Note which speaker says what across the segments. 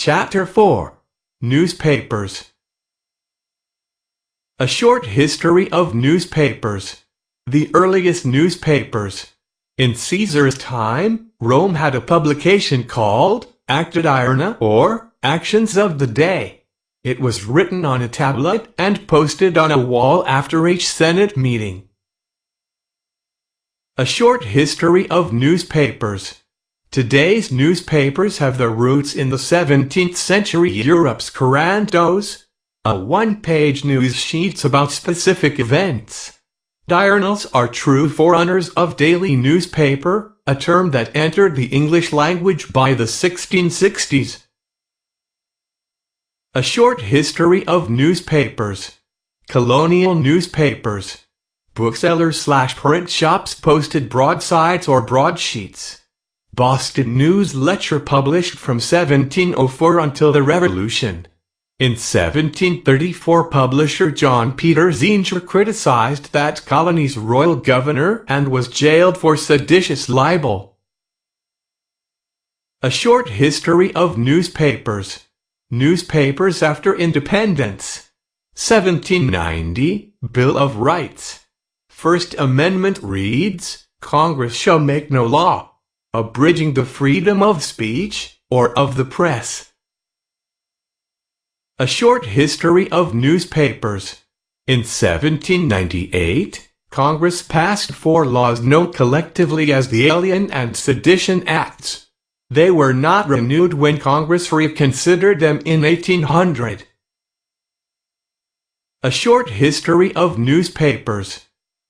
Speaker 1: Chapter 4. Newspapers. A short history of newspapers. The earliest newspapers. In Caesar's time, Rome had a publication called Acta Diurna, or Actions of the Day. It was written on a tablet and posted on a wall after each Senate meeting. A short history of newspapers. Today's newspapers have their roots in the 17th century Europe's Corantos, a one-page news sheets about specific events. Diurnals are true forerunners of daily newspaper, a term that entered the English language by the 1660s. A short history of newspapers. Colonial newspapers. Booksellers/print shops posted broadsides or broadsheets. Boston News Lecture published from 1704 until the Revolution. In 1734, publisher John Peter Zinger criticized that colony's royal governor and was jailed for seditious libel. A short history of newspapers. Newspapers after independence. 1790, Bill of Rights. First Amendment reads, Congress shall make no law abridging the freedom of speech, or of the press. A short history of newspapers. In 1798, Congress passed 4 laws known collectively as the Alien and Sedition Acts. They were not renewed when Congress reconsidered them in 1800. A short history of newspapers.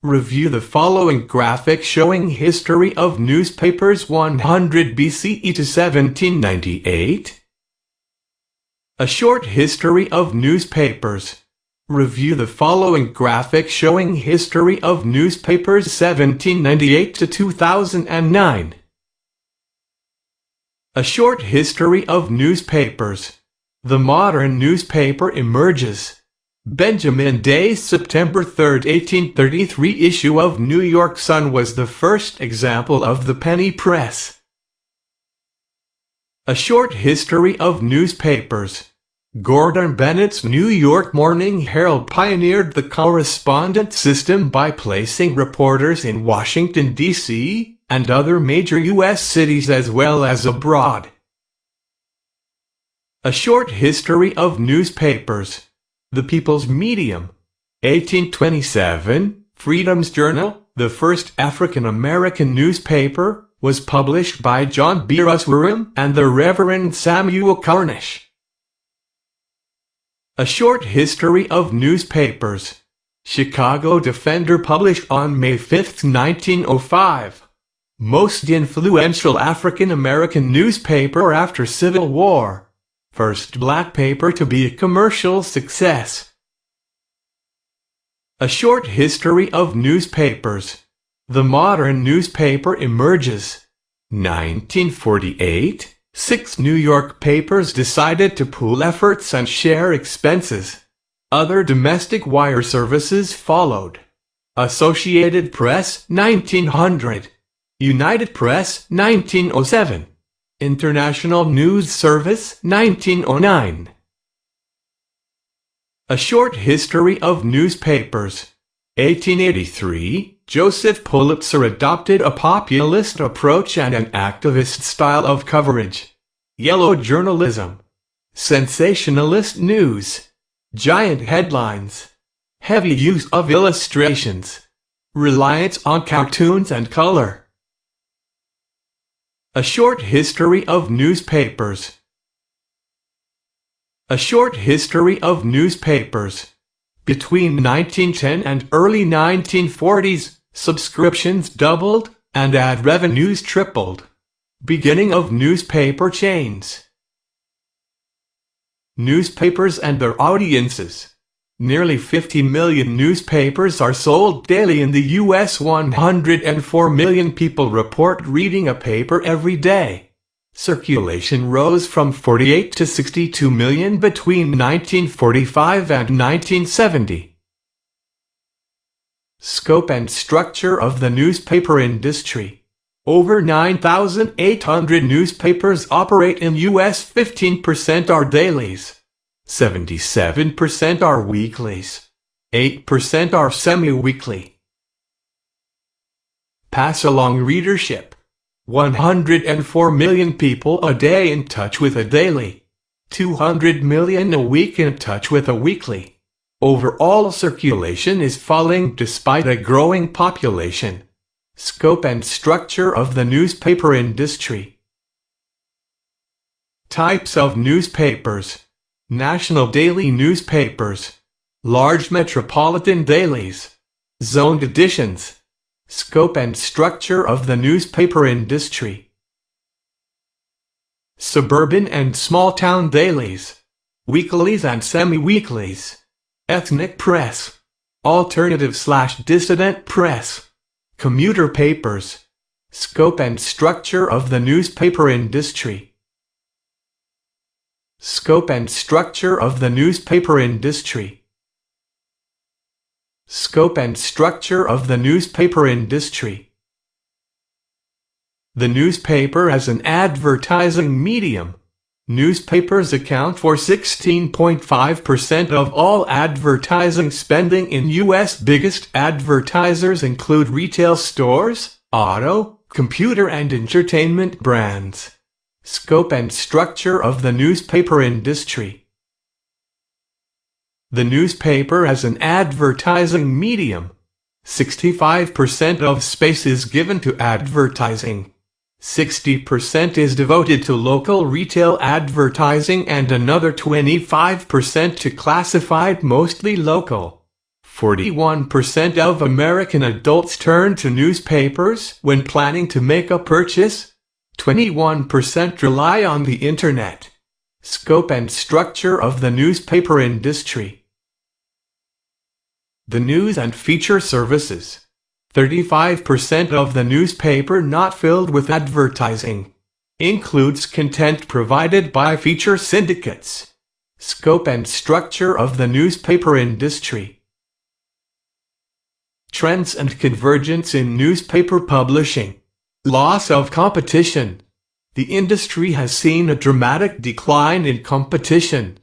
Speaker 1: Review the following graphic showing history of newspapers 100 BCE to 1798. A short history of newspapers. Review the following graphic showing history of newspapers 1798 to 2009. A short history of newspapers. The modern newspaper emerges. Benjamin Day's September 3, 1833 issue of New York Sun was the first example of the penny press. A short history of newspapers. Gordon Bennett's New York Morning Herald pioneered the correspondent system by placing reporters in Washington, D.C., and other major U.S. cities as well as abroad. A short history of newspapers. The People's Medium. 1827, Freedom's Journal, the first African-American newspaper, was published by John B. Russwurm and the Reverend Samuel Carnish. A short history of newspapers. Chicago Defender published on May 5, 1905. Most influential African-American newspaper after Civil War. First black paper to be a commercial success. A short history of newspapers. The modern newspaper emerges. 1948, 6 New York papers decided to pool efforts and share expenses. Other domestic wire services followed. Associated Press, 1900. United Press, 1907. International News Service, 1909. A short history of newspapers. 1883, Joseph Pulitzer adopted a populist approach and an activist style of coverage. Yellow journalism. Sensationalist news. Giant headlines. Heavy use of illustrations. Reliance on cartoons and color. A short history of newspapers. A short history of newspapers. Between 1910 and early 1940s, subscriptions doubled and ad revenues tripled. Beginning of newspaper chains. Newspapers and their audiences. Nearly 50 million newspapers are sold daily in the U.S. 104 million people report reading a paper every day. Circulation rose from 48 to 62 million between 1945 and 1970. Scope and structure of the newspaper industry. Over 9,800 newspapers operate in US. 15% are dailies. 77% are weeklies. 8% are semi-weekly. Pass along readership. 104 million people a day in touch with a daily. 200 million a week in touch with a weekly. Overall circulation is falling despite a growing population. Scope and structure of the newspaper industry. Types of newspapers. National daily newspapers. Large metropolitan dailies. Zoned editions. Scope and structure of the newspaper industry. Suburban and small-town dailies. Weeklies and semi-weeklies. Ethnic press. Alternative/dissident press. Commuter papers. Scope and structure of the newspaper industry. Scope and structure of the newspaper industry. Scope and structure of the newspaper industry. The newspaper as an advertising medium. Newspapers account for 16.5% of all advertising spending in U.S. Biggest advertisers include retail stores, auto, computer and entertainment brands. Scope and structure of the newspaper industry. The newspaper as an advertising medium. 65% of space is given to advertising. 60% is devoted to local retail advertising and another 25% to classified mostly local. 41% of American adults turn to newspapers when planning to make a purchase. 21% rely on the Internet. Scope and structure of the newspaper industry. The news and feature services. 35% of the newspaper not filled with advertising. Includes content provided by feature syndicates. Scope and structure of the newspaper industry. Trends and convergence in newspaper publishing. Loss of competition. The industry has seen a dramatic decline in competition.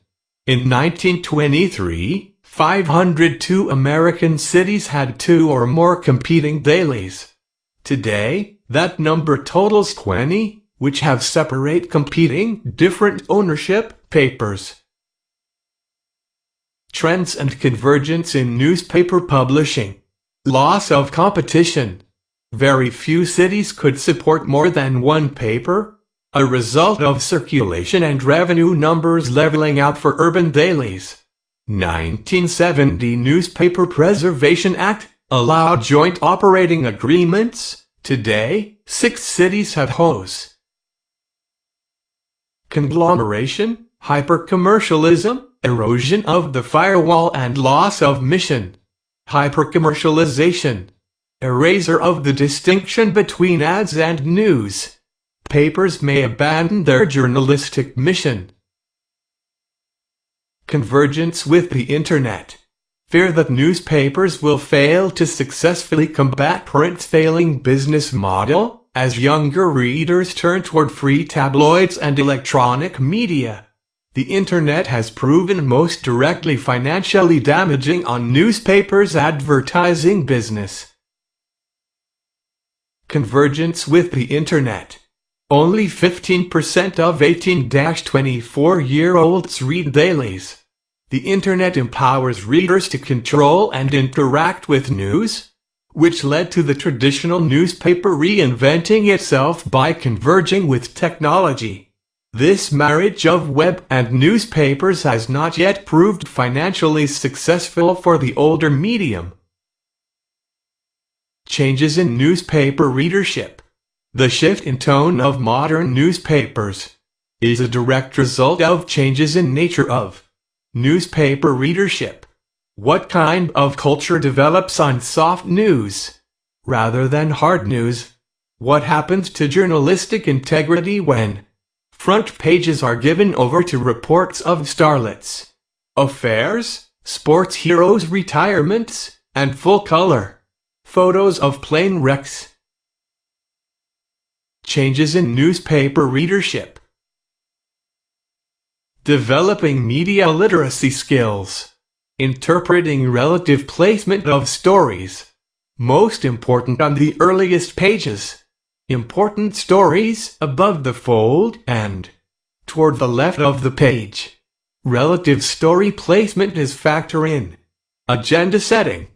Speaker 1: In 1923, 502 American cities had 2 or more competing dailies. Today, that number totals 20, which have separate competing, different ownership papers. Trends and convergence in newspaper publishing. Loss of competition. Very few cities could support more than one paper, a result of circulation and revenue numbers leveling out for urban dailies. 1970 Newspaper Preservation Act allowed joint operating agreements. Today, 6 cities have HOAs. Conglomeration, hyper-commercialism, erosion of the firewall and loss of mission. Hyper-commercialization. Erasure of the distinction between ads and news. Papers may abandon their journalistic mission. Convergence with the Internet. Fear that newspapers will fail to successfully combat print's failing business model, as younger readers turn toward free tabloids and electronic media. The Internet has proven most directly financially damaging on newspapers' advertising business. Convergence with the Internet. Only 15% of 18-24-year-olds read dailies. The Internet empowers readers to control and interact with news, which led to the traditional newspaper reinventing itself by converging with technology. This marriage of web and newspapers has not yet proved financially successful for the older medium. Changes in newspaper readership. The shift in tone of modern newspapers is a direct result of changes in nature of newspaper readership. What kind of culture develops on soft news rather than hard news? What happens to journalistic integrity when front pages are given over to reports of starlets, affairs, sports heroes' retirements, and full-color photos of plane wrecks? Changes in newspaper readership. Developing media literacy skills. Interpreting relative placement of stories. Most important on the earliest pages. Important stories above the fold and toward the left of the page. Relative story placement is factor in. Agenda setting.